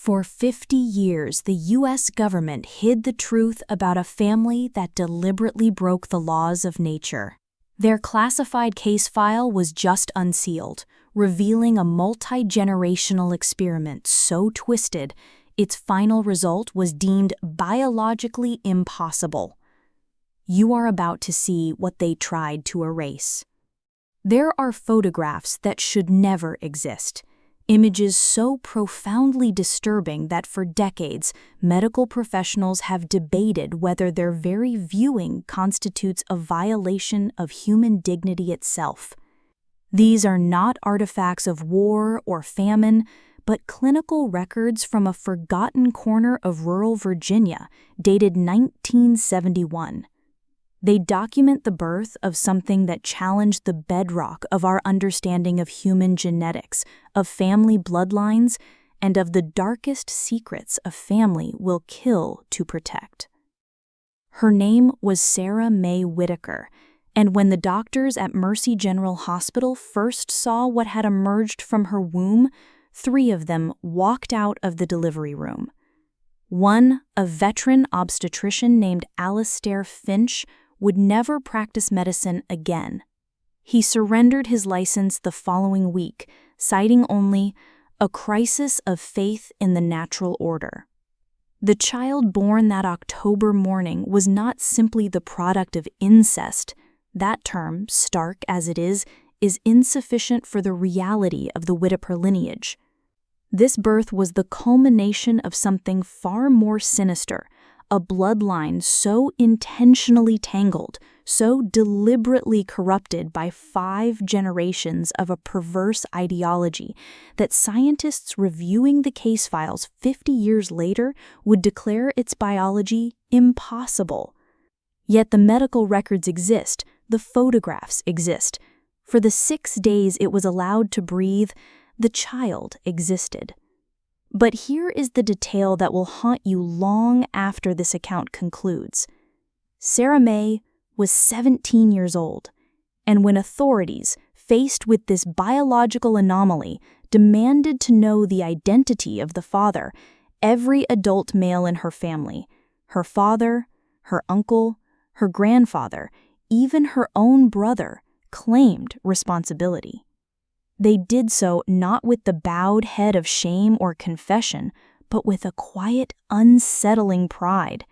For 50 years, the U.S. government hid the truth about a family that deliberately broke the laws of nature. Their classified case file was just unsealed, revealing a multi-generational experiment so twisted, its final result was deemed biologically impossible. You are about to see what they tried to erase. There are photographs that should never exist. Images so profoundly disturbing that for decades, medical professionals have debated whether their very viewing constitutes a violation of human dignity itself. These are not artifacts of war or famine, but clinical records from a forgotten corner of rural Virginia, dated 1971. They document the birth of something that challenged the bedrock of our understanding of human genetics, of family bloodlines, and of the darkest secrets a family will kill to protect. Her name was Sarah Mae Whitaker, and when the doctors at Mercy General Hospital first saw what had emerged from her womb, 3 of them walked out of the delivery room. One, a veteran obstetrician named Alistair Finch, would never practice medicine again. He surrendered his license the following week, citing only a crisis of faith in the natural order. The child born that October morning was not simply the product of incest. That term, stark as it is insufficient for the reality of the Whitaker lineage. This birth was the culmination of something far more sinister, a bloodline so intentionally tangled, so deliberately corrupted by 5 generations of a perverse ideology that scientists reviewing the case files 50 years later would declare its biology impossible. Yet the medical records exist, the photographs exist. For the 6 days it was allowed to breathe, the child existed. But here is the detail that will haunt you long after this account concludes. Sarah Mae was 17 years old, and when authorities, faced with this biological anomaly, demanded to know the identity of the father, every adult male in her family, her father, her uncle, her grandfather, even her own brother, claimed responsibility. They did so not with the bowed head of shame or confession, but with a quiet, unsettling pride.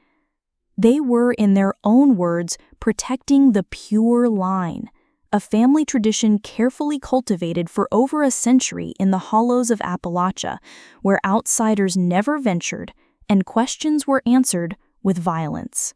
They were, in their own words, protecting the pure line, a family tradition carefully cultivated for over a century in the hollows of Appalachia, where outsiders never ventured and questions were answered with violence.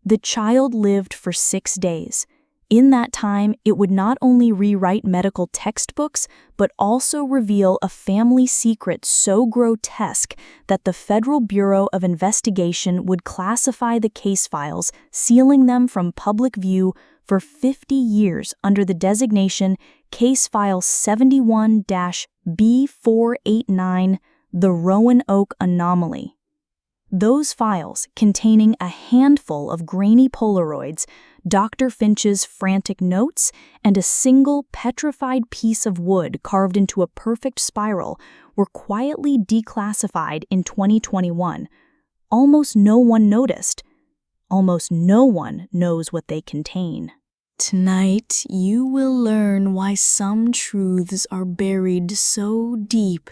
The child lived for 6 days. In that time, it would not only rewrite medical textbooks, but also reveal a family secret so grotesque that the Federal Bureau of Investigation would classify the case files, sealing them from public view for 50 years under the designation Case File 71-B489, the Roanoke Anomaly. Those files, containing a handful of grainy Polaroids, Dr. Finch's frantic notes, and a single petrified piece of wood carved into a perfect spiral, were quietly declassified in 2021. Almost no one noticed. Almost no one knows what they contain. Tonight, you will learn why some truths are buried so deep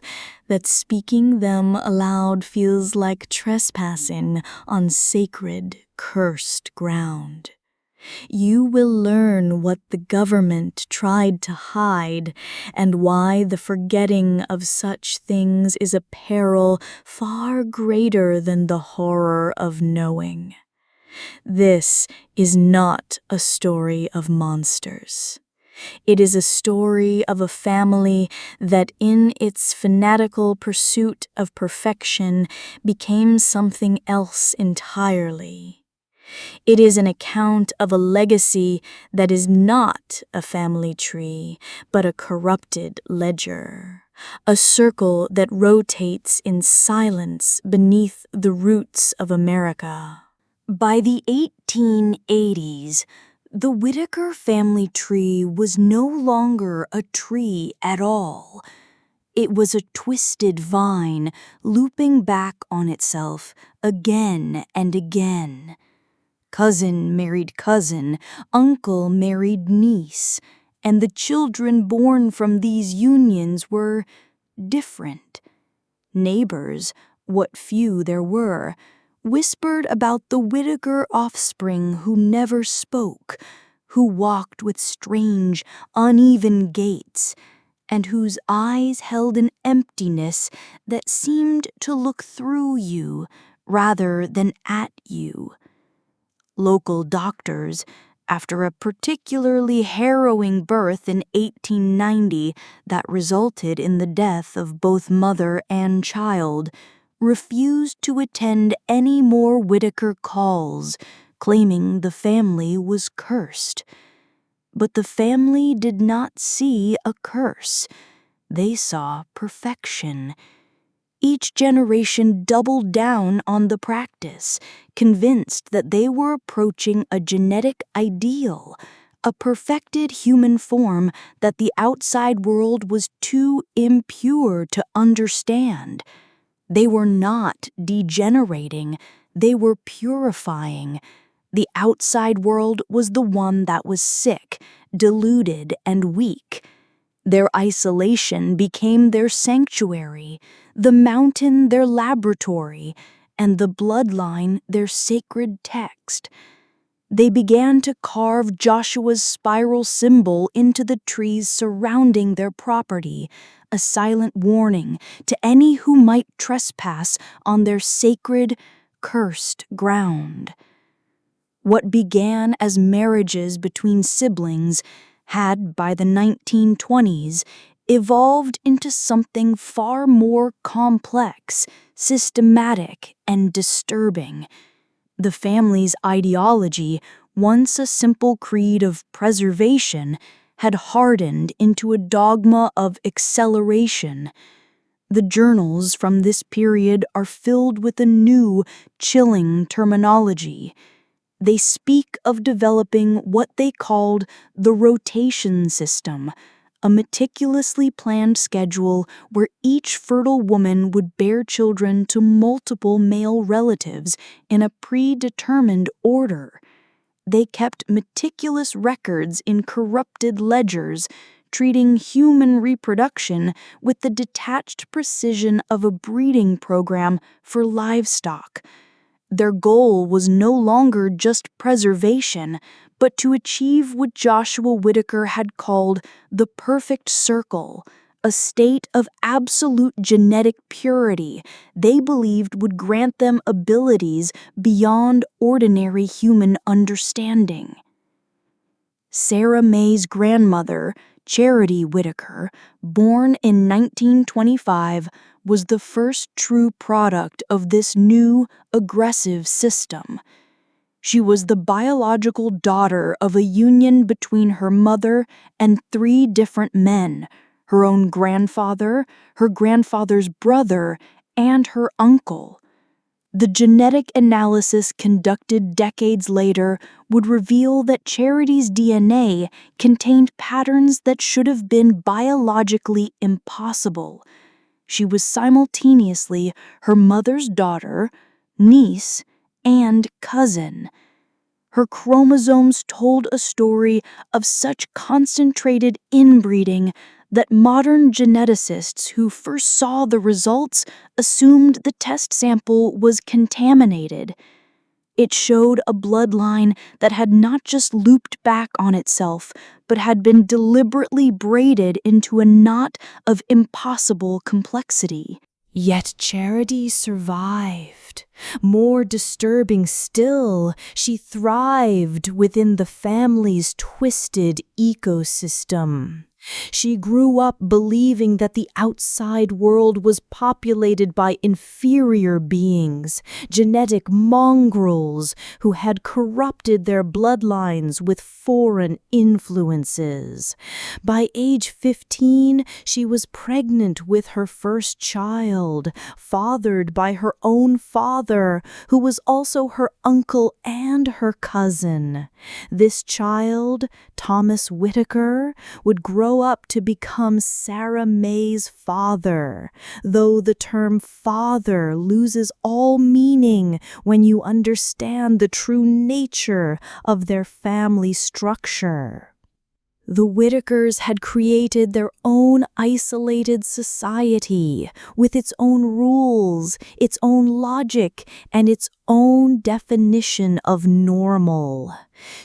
that speaking them aloud feels like trespassing on sacred, cursed ground. You will learn what the government tried to hide and why the forgetting of such things is a peril far greater than the horror of knowing. This is not a story of monsters. It is a story of a family that, in its fanatical pursuit of perfection, became something else entirely. It is an account of a legacy that is not a family tree, but a corrupted ledger, a circle that rotates in silence beneath the roots of America. By the 1880s, the Whitaker family tree was no longer a tree at all. It was a twisted vine, looping back on itself again and again. Cousin married cousin, uncle married niece, and the children born from these unions were different. Neighbors, what few there were, whispered about the Whittaker offspring who never spoke, who walked with strange, uneven gaits, and whose eyes held an emptiness that seemed to look through you rather than at you. Local doctors, after a particularly harrowing birth in 1890 that resulted in the death of both mother and child, refused to attend any more Whittaker calls, claiming the family was cursed. But the family did not see a curse. They saw perfection. Each generation doubled down on the practice, convinced that they were approaching a genetic ideal, a perfected human form that the outside world was too impure to understand. They were not degenerating, they were purifying. The outside world was the one that was sick, deluded, and weak. Their isolation became their sanctuary, the mountain their laboratory, and the bloodline their sacred text. They began to carve Joshua's spiral symbol into the trees surrounding their property, a silent warning to any who might trespass on their sacred, cursed ground. What began as marriages between siblings had, by the 1920s, evolved into something far more complex, systematic, and disturbing. The family's ideology, once a simple creed of preservation, had hardened into a dogma of acceleration. The journals from this period are filled with a new, chilling terminology. They speak of developing what they called the rotation system, a meticulously planned schedule where each fertile woman would bear children to multiple male relatives in a predetermined order. They kept meticulous records in corrupted ledgers, treating human reproduction with the detached precision of a breeding program for livestock. Their goal was no longer just preservation, but to achieve what Joshua Whittaker had called the perfect circle, a state of absolute genetic purity they believed would grant them abilities beyond ordinary human understanding. Sarah May's grandmother, Charity Whittaker, born in 1925, was the first true product of this new, aggressive system. She was the biological daughter of a union between her mother and 3 different men, her own grandfather, her grandfather's brother, and her uncle. The genetic analysis conducted decades later would reveal that Charity's DNA contained patterns that should have been biologically impossible. She was simultaneously her mother's daughter, niece, and cousin. Her chromosomes told a story of such concentrated inbreeding that modern geneticists who first saw the results assumed the test sample was contaminated. It showed a bloodline that had not just looped back on itself, but had been deliberately braided into a knot of impossible complexity. Yet Charity survived. More disturbing still, she thrived within the family's twisted ecosystem. She grew up believing that the outside world was populated by inferior beings, genetic mongrels who had corrupted their bloodlines with foreign influences. By age 15, she was pregnant with her first child, fathered by her own father, who was also her uncle and her cousin. This child, Thomas Whittaker, would grow grow up to become Sarah May's father, though the term father loses all meaning when you understand the true nature of their family structure. The Whitakers had created their own isolated society with its own rules, its own logic, and its own definition of normal.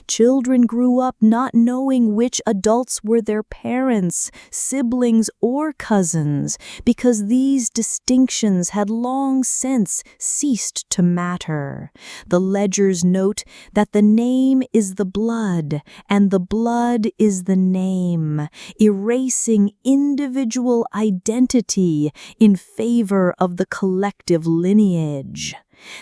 Children grew up not knowing which adults were their parents, siblings, or cousins, because these distinctions had long since ceased to matter. The ledgers note that the name is the blood, and the blood is the name, erasing individual identity in favor of the collective lineage.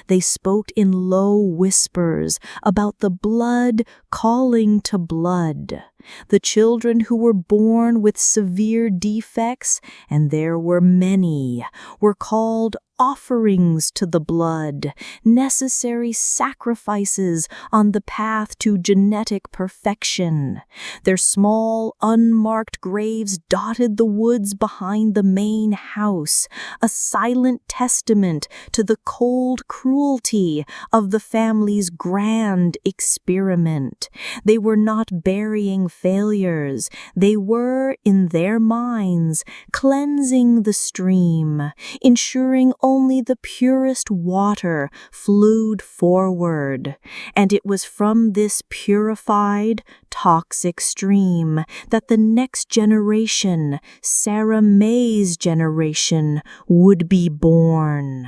They spoke in low whispers about the blood calling to blood. The children who were born with severe defects, and there were many, were called offerings to the blood, necessary sacrifices on the path to genetic perfection. Their small, unmarked graves dotted the woods behind the main house, a silent testament to the cold cruelty of the family's grand experiment. They were not burying failures. They were, in their minds, cleansing the stream, ensuring only the purest water flowed forward. And it was from this purified, toxic stream that the next generation, Sarah May's generation, would be born.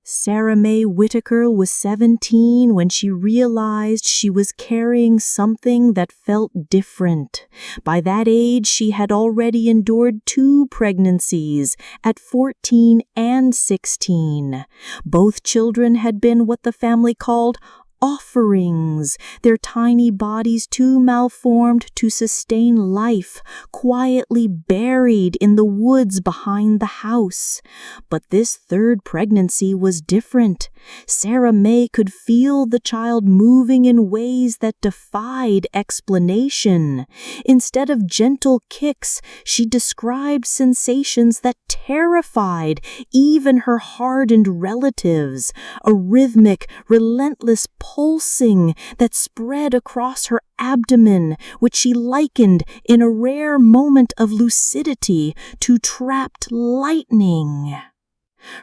Sarah May Whitaker was 17 when she realized she was carrying something that felt different. By that age, she had already endured 2 pregnancies, at 14 and 16. Both children had been what the family called offerings, their tiny bodies too malformed to sustain life, quietly buried in the woods behind the house. But this 3rd pregnancy was different. Sarah May could feel the child moving in ways that defied explanation. Instead of gentle kicks, she described sensations that terrified even her hardened relatives, a rhythmic, relentless pulsing that spread across her abdomen, which she likened in a rare moment of lucidity to trapped lightning.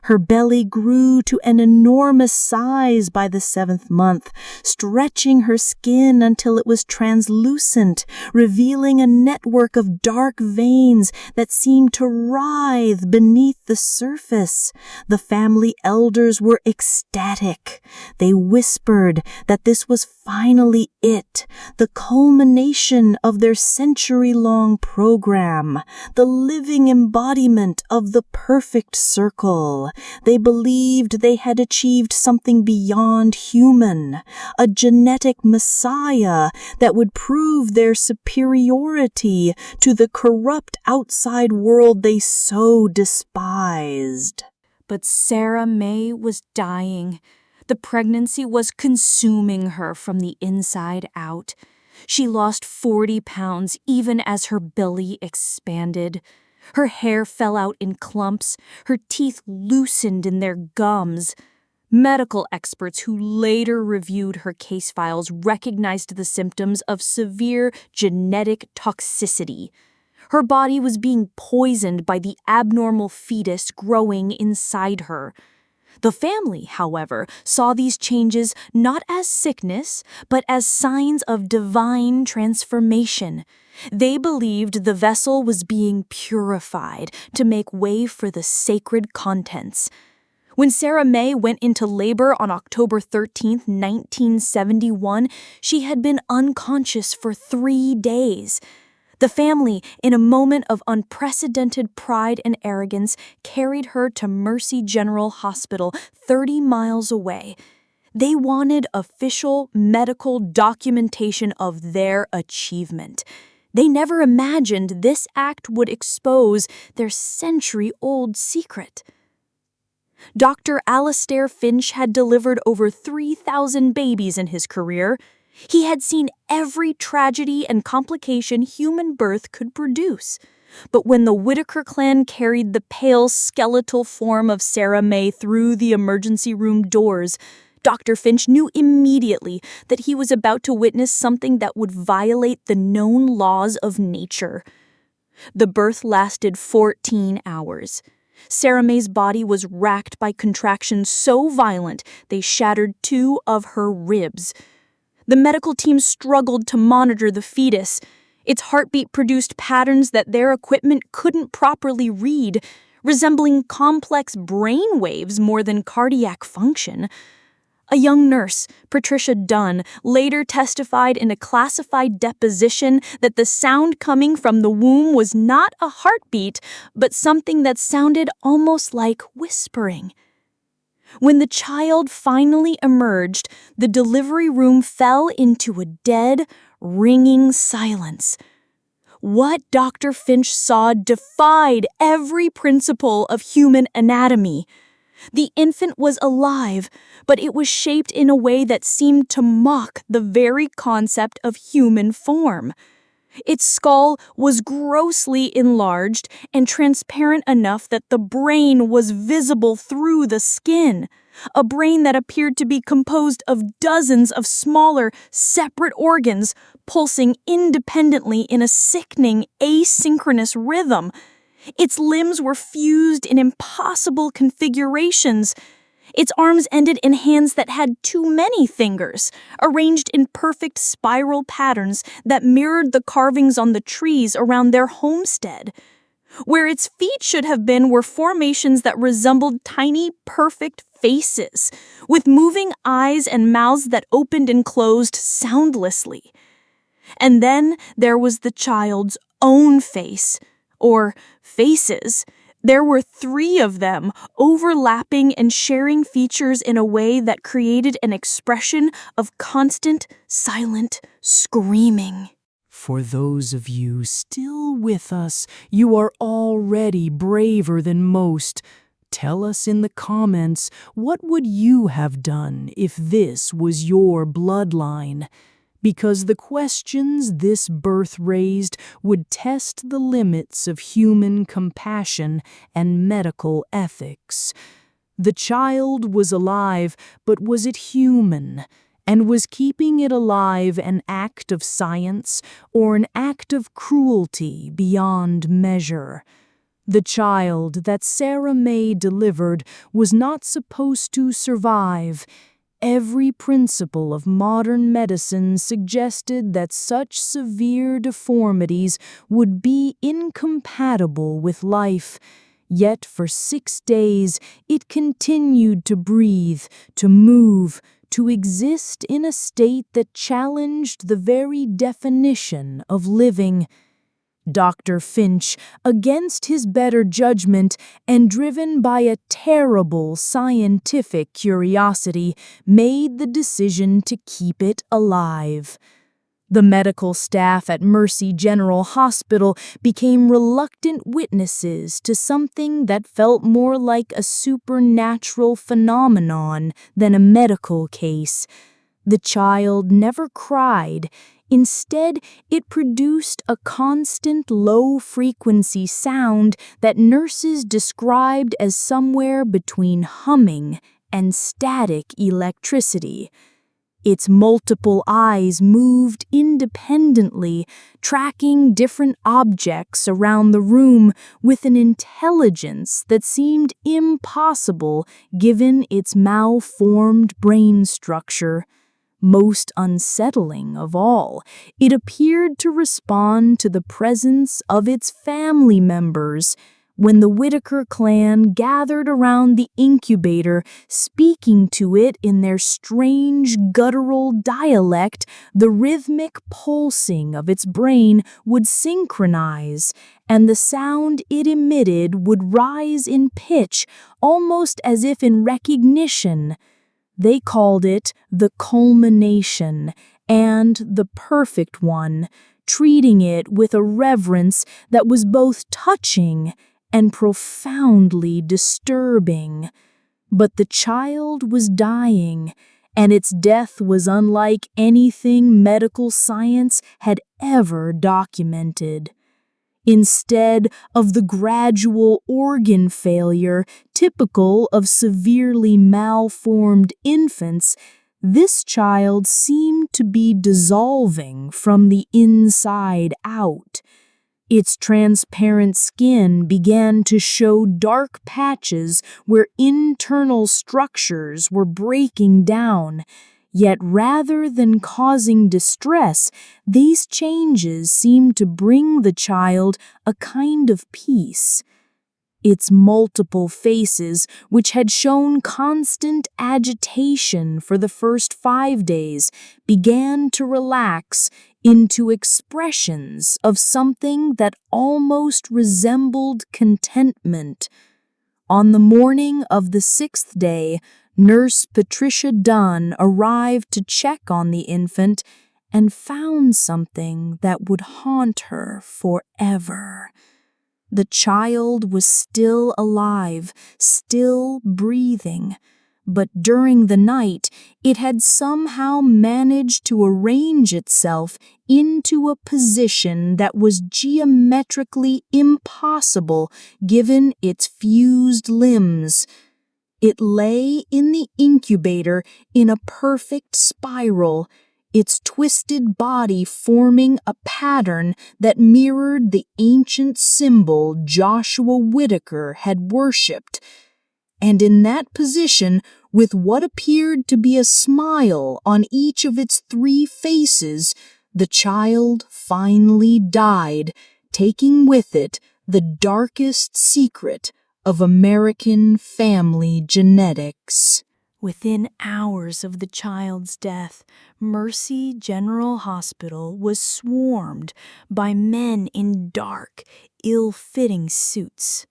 Her belly grew to an enormous size by the 7th month, stretching her skin until it was translucent, revealing a network of dark veins that seemed to writhe beneath the surface. The family elders were ecstatic. They whispered that this was finally it, the culmination of their century-long program, the living embodiment of the perfect circle. They believed they had achieved something beyond human, a genetic messiah that would prove their superiority to the corrupt outside world they so despised. But Sarah May was dying. The pregnancy was consuming her from the inside out. She lost 40 pounds even as her belly expanded. Her hair fell out in clumps, her teeth loosened in their gums. Medical experts who later reviewed her case files recognized the symptoms of severe genetic toxicity. Her body was being poisoned by the abnormal fetus growing inside her. The family, however, saw these changes not as sickness, but as signs of divine transformation. They believed the vessel was being purified to make way for the sacred contents. When Sarah May went into labor on October 13, 1971, she had been unconscious for 3 days. The family, in a moment of unprecedented pride and arrogance, carried her to Mercy General Hospital 30 miles away. They wanted official medical documentation of their achievement. They never imagined this act would expose their century-old secret. Dr. Alastair Finch had delivered over 3,000 babies in his career. He had seen every tragedy and complication human birth could produce. But when the Whitaker clan carried the pale skeletal form of Sarah May through the emergency room doors, Dr. Finch knew immediately that he was about to witness something that would violate the known laws of nature. The birth lasted 14 hours. Sarah May's body was racked by contractions so violent they shattered 2 of her ribs. The medical team struggled to monitor the fetus. Its heartbeat produced patterns that their equipment couldn't properly read, resembling complex brain waves more than cardiac function. A young nurse, Patricia Dunn, later testified in a classified deposition that the sound coming from the womb was not a heartbeat, but something that sounded almost like whispering. When the child finally emerged, the delivery room fell into a dead, ringing silence. What Dr. Finch saw defied every principle of human anatomy. The infant was alive, but it was shaped in a way that seemed to mock the very concept of human form. Its skull was grossly enlarged and transparent enough that the brain was visible through the skin, a brain that appeared to be composed of dozens of smaller, separate organs pulsing independently in a sickening, asynchronous rhythm. Its limbs were fused in impossible configurations. Its arms ended in hands that had too many fingers, arranged in perfect spiral patterns that mirrored the carvings on the trees around their homestead. Where its feet should have been were formations that resembled tiny, perfect faces, with moving eyes and mouths that opened and closed soundlessly. And then there was the child's own face, or faces. There were 3 of them, overlapping and sharing features in a way that created an expression of constant, silent screaming. For those of you still with us, you are already braver than most. Tell us in the comments, what would you have done if this was your bloodline? Because the questions this birth raised would test the limits of human compassion and medical ethics. The child was alive, but was it human? And was keeping it alive an act of science or an act of cruelty beyond measure? The child that Sarah May delivered was not supposed to survive. Every principle of modern medicine suggested that such severe deformities would be incompatible with life. Yet for 6 days it continued to breathe, to move, to exist in a state that challenged the very definition of living. Dr. Finch, against his better judgment and driven by a terrible scientific curiosity, made the decision to keep it alive. The medical staff at Mercy General Hospital became reluctant witnesses to something that felt more like a supernatural phenomenon than a medical case. The child never cried. Instead, it produced a constant low-frequency sound that nurses described as somewhere between humming and static electricity. Its multiple eyes moved independently, tracking different objects around the room with an intelligence that seemed impossible given its malformed brain structure. Most unsettling of all, it appeared to respond to the presence of its family members. When the Whitaker clan gathered around the incubator, speaking to it in their strange guttural dialect, the rhythmic pulsing of its brain would synchronize, and the sound it emitted would rise in pitch, almost as if in recognition. They called it the culmination and the perfect one, treating it with a reverence that was both touching and profoundly disturbing. But the child was dying, and its death was unlike anything medical science had ever documented. Instead of the gradual organ failure typical of severely malformed infants, this child seemed to be dissolving from the inside out. Its transparent skin began to show dark patches where internal structures were breaking down. Yet rather than causing distress, these changes seemed to bring the child a kind of peace. Its multiple faces, which had shown constant agitation for the first 5 days, began to relax into expressions of something that almost resembled contentment. On the morning of the 6th day, Nurse Patricia Dunn arrived to check on the infant and found something that would haunt her forever. The child was still alive, still breathing, but during the night it had somehow managed to arrange itself into a position that was geometrically impossible given its fused limbs. It lay in the incubator in a perfect spiral, its twisted body forming a pattern that mirrored the ancient symbol Joshua Whittaker had worshipped. And in that position, with what appeared to be a smile on each of its 3 faces, the child finally died, taking with it the darkest secret of American family genetics. Within hours of the child's death, Mercy General Hospital was swarmed by men in dark, ill-fitting suits.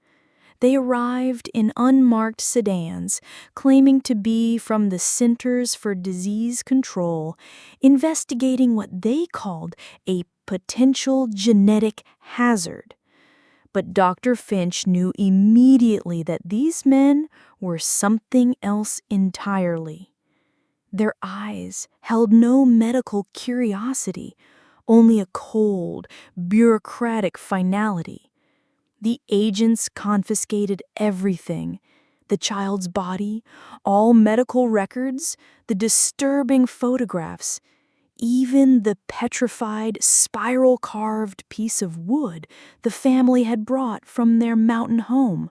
They arrived in unmarked sedans, claiming to be from the Centers for Disease Control, investigating what they called a potential genetic hazard. But Dr. Finch knew immediately that these men were something else entirely. Their eyes held no medical curiosity, only a cold, bureaucratic finality. The agents confiscated everything: the child's body, all medical records, the disturbing photographs, even the petrified, spiral-carved piece of wood the family had brought from their mountain home.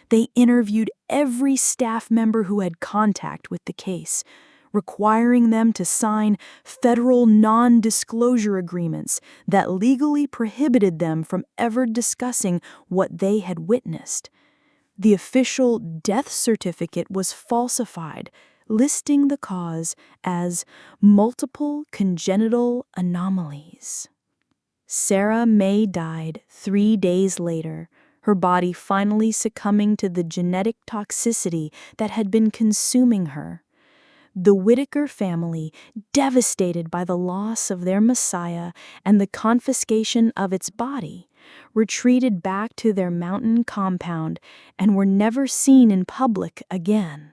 They interviewed every staff member who had contact with the case, requiring them to sign federal non-disclosure agreements that legally prohibited them from ever discussing what they had witnessed. The official death certificate was falsified, listing the cause as multiple congenital anomalies. Sarah May died 3 days later, her body finally succumbing to the genetic toxicity that had been consuming her. The Whittaker family, devastated by the loss of their Messiah and the confiscation of its body, retreated back to their mountain compound and were never seen in public again.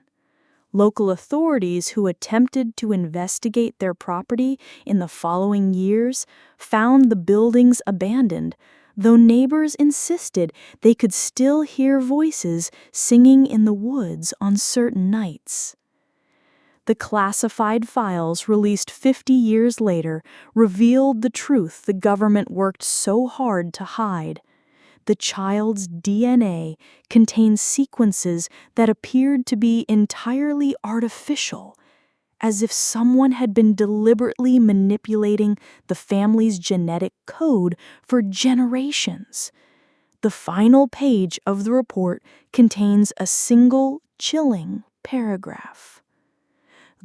Local authorities who attempted to investigate their property in the following years found the buildings abandoned, though neighbors insisted they could still hear voices singing in the woods on certain nights. The classified files released 50 years later revealed the truth the government worked so hard to hide. The child's DNA contained sequences that appeared to be entirely artificial, as if someone had been deliberately manipulating the family's genetic code for generations. The final page of the report contains a single chilling paragraph.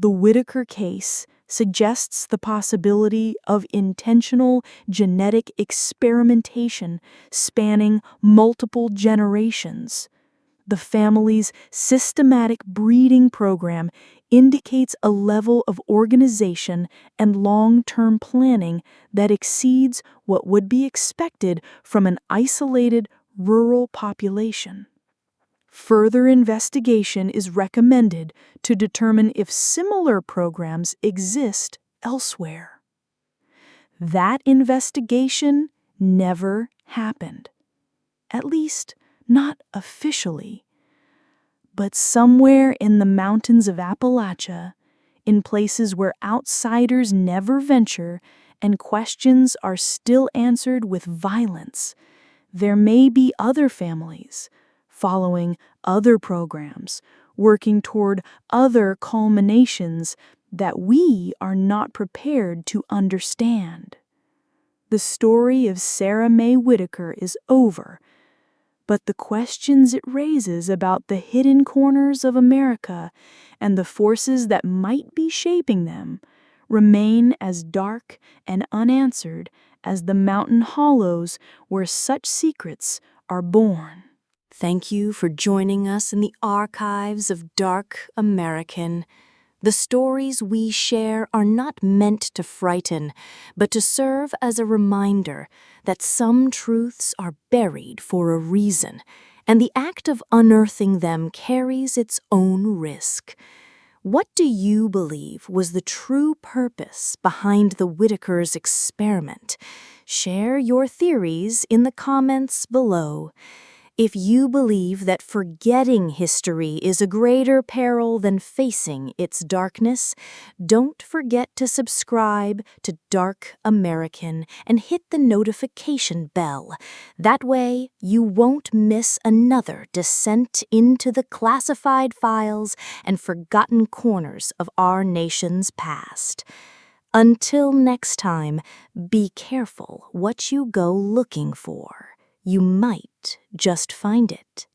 The Whittaker case suggests the possibility of intentional genetic experimentation spanning multiple generations. The family's systematic breeding program indicates a level of organization and long-term planning that exceeds what would be expected from an isolated rural population. Further investigation is recommended to determine if similar programs exist elsewhere. That investigation never happened. At least, not officially. But somewhere in the mountains of Appalachia, in places where outsiders never venture and questions are still answered with violence, there may be other families following other programs, working toward other culminations that we are not prepared to understand. The story of Sarah Mae Whitaker is over, but the questions it raises about the hidden corners of America and the forces that might be shaping them remain as dark and unanswered as the mountain hollows where such secrets are born. Thank you for joining us in the archives of Dark American. The stories we share are not meant to frighten, but to serve as a reminder that some truths are buried for a reason, and the act of unearthing them carries its own risk. What do you believe was the true purpose behind the Whitakers' experiment? Share your theories in the comments below. If you believe that forgetting history is a greater peril than facing its darkness, don't forget to subscribe to Dark American and hit the notification bell. That way, you won't miss another descent into the classified files and forgotten corners of our nation's past. Until next time, be careful what you go looking for. You might just find it.